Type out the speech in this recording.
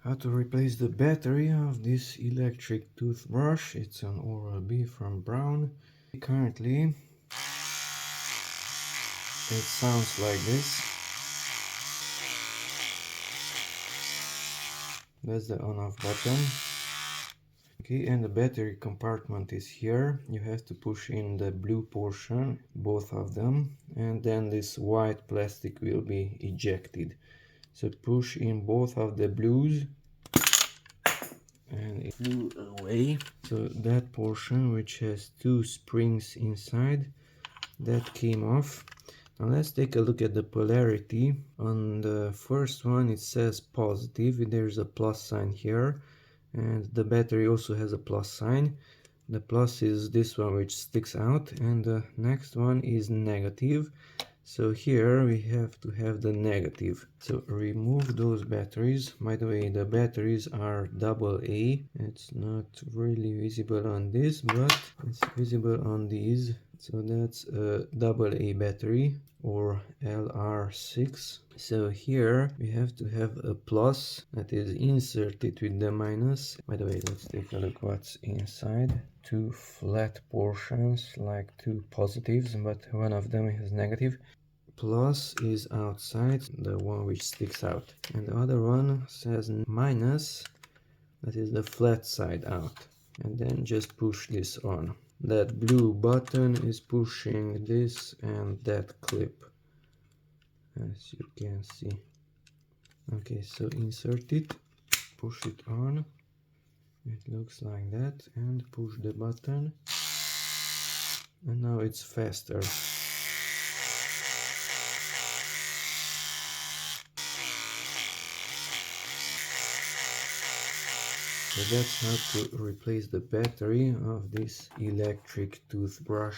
How to replace the battery of this electric toothbrush. It's an Oral-B from Braun. Currently it sounds like this. That's the on-off button. Okay, and the battery compartment is here. You have to push in the blue portion, both of them, and then this white plastic will be ejected. So push in both of the blues and it flew away. So that portion, which has two springs inside, that came off. Now let's take a look at the polarity. On the first one it says positive, there's a plus sign here, and the battery also has a plus sign. The plus is this one which sticks out, and the next one is negative. So here we have to have the negative. So remove those batteries. By the way, the batteries are AA. It's not really visible on this, but it's visible on these. So that's a AA battery, or LR6. So here we have to have a plus that is inserted with the minus. By the way, let's take a look what's inside. Two flat portions, like two positives, but one of them is negative. Plus is outside, the one which sticks out, and the other one says minus, that is the flat side out. And then just push this on. That blue button is pushing this and that clip, as you can see. Okay, so insert it, push it on, it looks like that, and push the button, and now it's faster. So that's how to replace the battery of this electric toothbrush.